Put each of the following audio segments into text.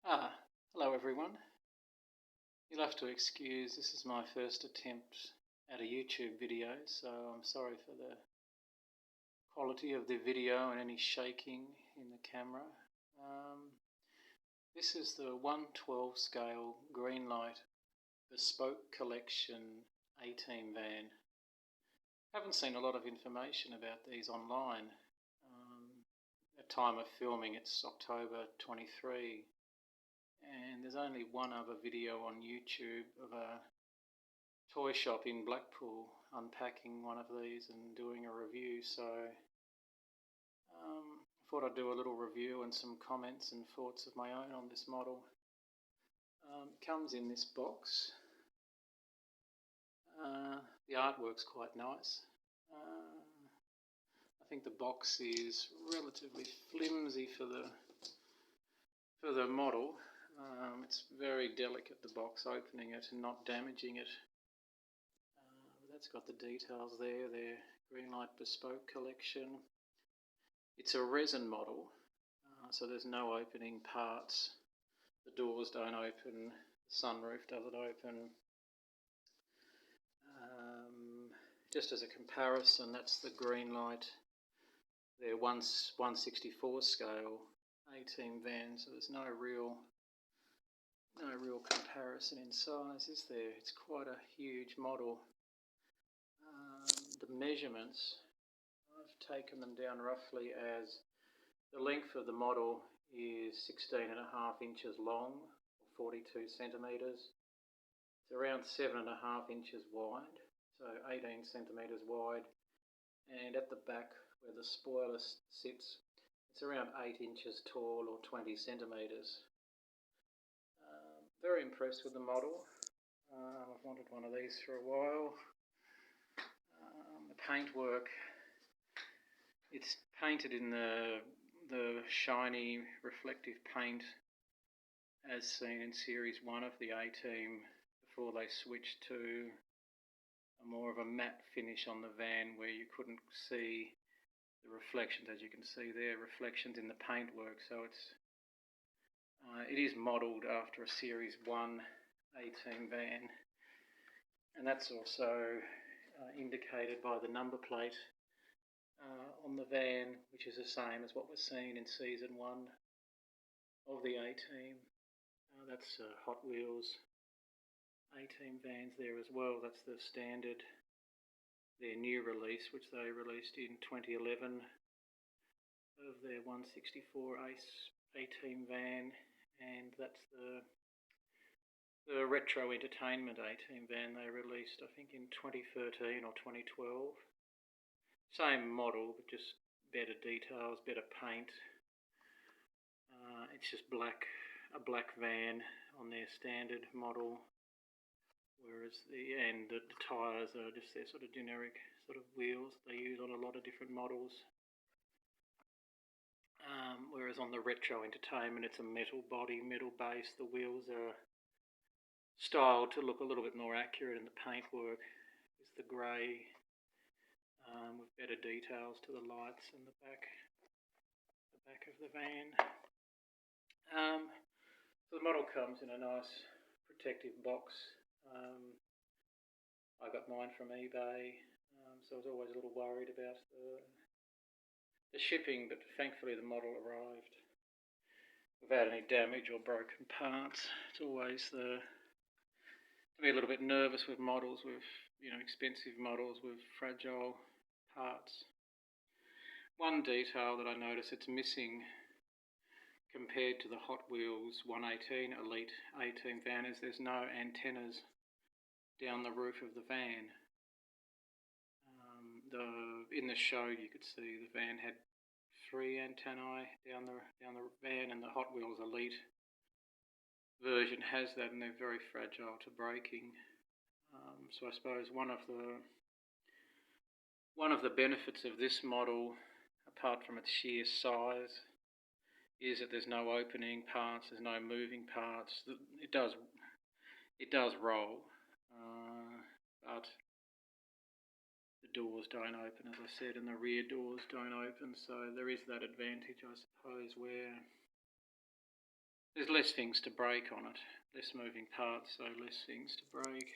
Hello everyone. You'll have to excuse, this is my first attempt at a YouTube video, so I'm sorry for the quality of the video and any shaking in the camera. This is the 1/12 scale Greenlight Bespoke Collection A-Team van. Haven't seen a lot of information about these online. At time of filming it's October 23. And there's only one other video on YouTube of a toy shop in Blackpool unpacking one of these and doing a review, so I thought I'd do a little review and some comments and thoughts of my own on this model. It comes in this box. The artwork's quite nice. I think the box is relatively flimsy for the model. It's very delicate, the box, opening it and not damaging it. That's got the details there, their Greenlight Bespoke Collection. It's a resin model, so there's no opening parts. The doors don't open, the sunroof doesn't open. Just as a comparison, that's the Greenlight, their 1/64 scale A-Team van, so there's no real comparison in size, is there? It's quite a huge model. The measurements, I've taken them down roughly as the length of the model is 16.5 inches long, or 42 centimetres. It's around 7.5 inches wide, so 18 centimetres wide, and at the back where the spoiler sits, it's around 8 inches tall, or 20 centimetres. Very impressed with the model. I've wanted one of these for a while. The paintwork, it's painted in the shiny reflective paint as seen in Series 1 of the A-Team before they switched to more of a matte finish on the van where you couldn't see the reflections, as you can see there, reflections in the paintwork. So it is modelled after a Series 1 A-Team van, and that's also indicated by the number plate on the van, which is the same as what was seen in Season 1 of the A-Team. That's Hot Wheels A-Team vans there as well. That's the standard, their new release, which they released in 2011 of their 1/64 A-Team van, and that's the Retro Entertainment A-Team van they released, I think, in 2013 or 2012. Same model, but just better details, better paint. It's just a black van on their standard model, whereas the tyres are just their sort of generic sort of wheels they use on a lot of different models. Whereas on the Retro Entertainment, it's a metal body, metal base. The wheels are styled to look a little bit more accurate, and the paintwork is the grey with better details to the lights and the back of the van. So the model comes in a nice protective box. I got mine from eBay, so I was always a little worried about the shipping, but thankfully the model arrived without any damage or broken parts. It's always to be a little bit nervous with models, with expensive models with fragile parts. One detail that I notice it's missing compared to the Hot Wheels 118 Elite A-Team van is there's no antennas down the roof of the van. In the show you could see the van had 3 antennae down the van, and the Hot Wheels Elite version has that, and they're very fragile to breaking. So I suppose one of the benefits of this model, apart from its sheer size, is that there's no opening parts, there's no moving parts. It does roll, but the doors don't open, as I said, and the rear doors don't open, so there is that advantage, I suppose, where there's less things to break on it, less moving parts, so less things to break.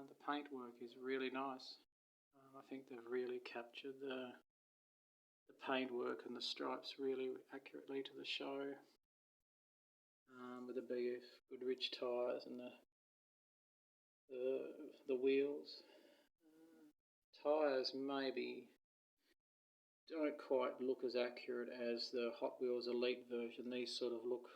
The paintwork is really nice. I think they've really captured the paintwork and the stripes really accurately to the show. With the BF Goodrich tyres and the wheels. Tyres maybe don't quite look as accurate as the Hot Wheels Elite version. These sort of look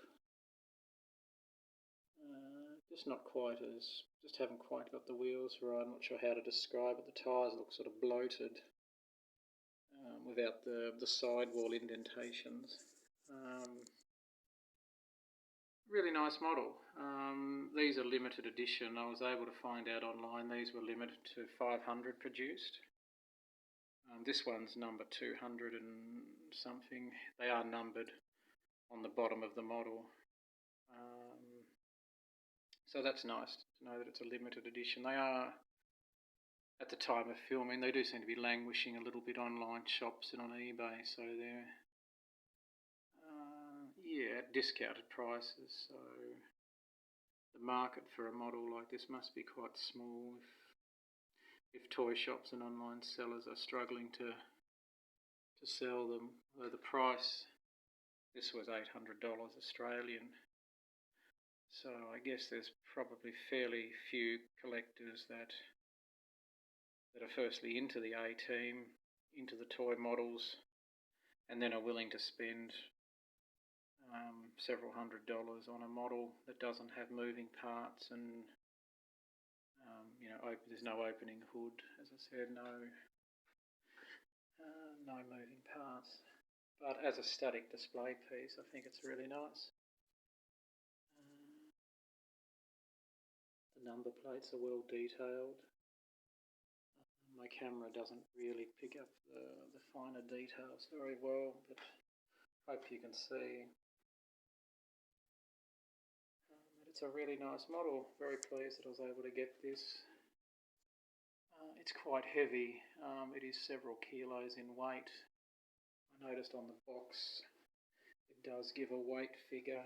just not quite as, just haven't quite got the wheels right. I'm not sure how to describe it. The tyres look sort of bloated without the sidewall indentations. Really nice model. These are limited edition. I was able to find out online these were limited to 500 produced. This one's number 200 and something. They are numbered on the bottom of the model. So that's nice to know that it's a limited edition. They are, at the time of filming, they do seem to be languishing a little bit online shops and on eBay, so they're at discounted prices. So the market for a model like this must be quite small if toy shops and online sellers are struggling to sell them. Though the price, this was $800 Australian. So I guess there's probably fairly few collectors that are firstly into the A-Team, into the toy models, and then are willing to spend several $100s on a model that doesn't have moving parts and there's no opening hood, as I said, no moving parts. But as a static display piece, I think it's really nice. The number plates are well detailed. My camera doesn't really pick up the finer details very well, but hope you can see. It's a really nice model. Very pleased that I was able to get this. It's quite heavy. It is several kilos in weight. I noticed on the box it does give a weight figure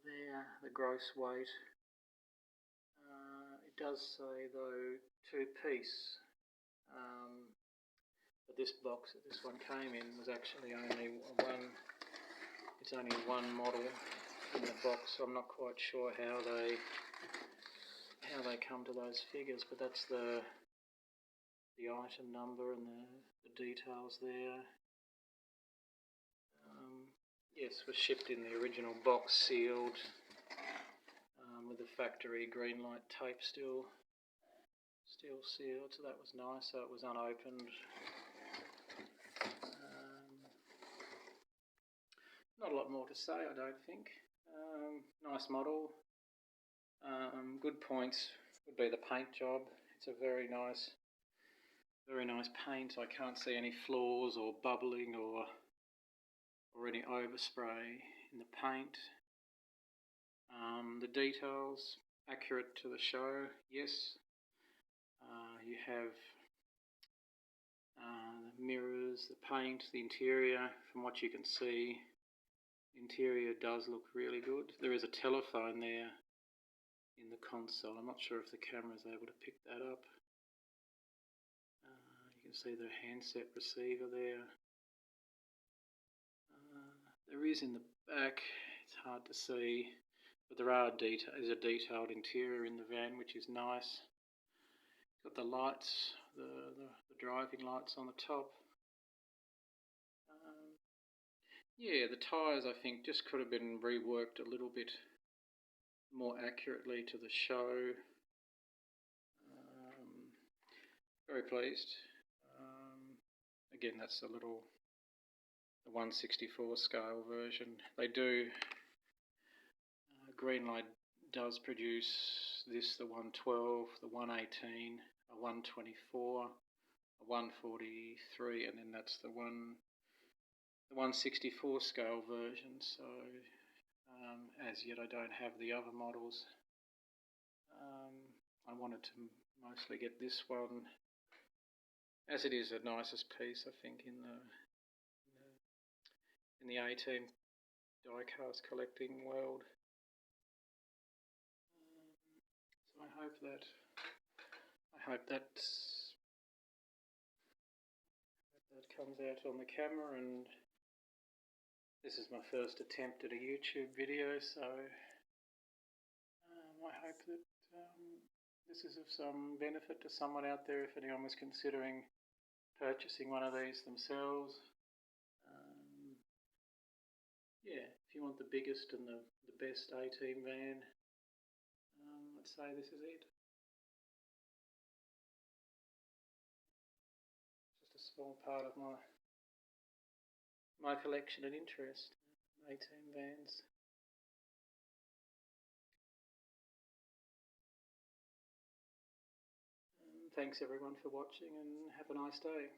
there, the gross weight. It does say though 2-piece, but this box that this one came in was actually only one. It's only one model in the box, so I'm not quite sure how they come to those figures, but that's the item number and the details there. Yes, was shipped in the original box, sealed, with the factory Greenlight tape still sealed, so that was nice. So it was unopened. Not a lot more to say, I don't think. Nice model. Good points would be the paint job. It's a very nice paint. I can't see any flaws or bubbling or any overspray in the paint. The details accurate to the show. Yes. You have the mirrors, the paint, the interior. From what you can see, the interior does look really good. There is a telephone there in the console. I'm not sure if the camera is able to pick that up. You can see the handset receiver there. There is in the back, it's hard to see, but there's a detailed interior in the van, which is nice. Got the lights, the driving lights on the top. Yeah, the tyres I think just could have been reworked a little bit more accurately to the show. Very pleased. Again, that's the 1/64 scale version. They do, Greenlight does produce this, the 112, the 118, a 124, a 143, and then that's the 1/64 scale version. So as yet I don't have the other models. I wanted to mostly get this one, as it is the nicest piece I think in in the A-Team die-cast collecting world. So I hope that comes out on the camera, and this is my first attempt at a YouTube video, so I hope that this is of some benefit to someone out there if anyone was considering purchasing one of these themselves. Yeah, if you want the biggest and the best A-Team van, I'd say this is it. Just a small part of my collection and interest, A-Team vans. Thanks everyone for watching, and have a nice day.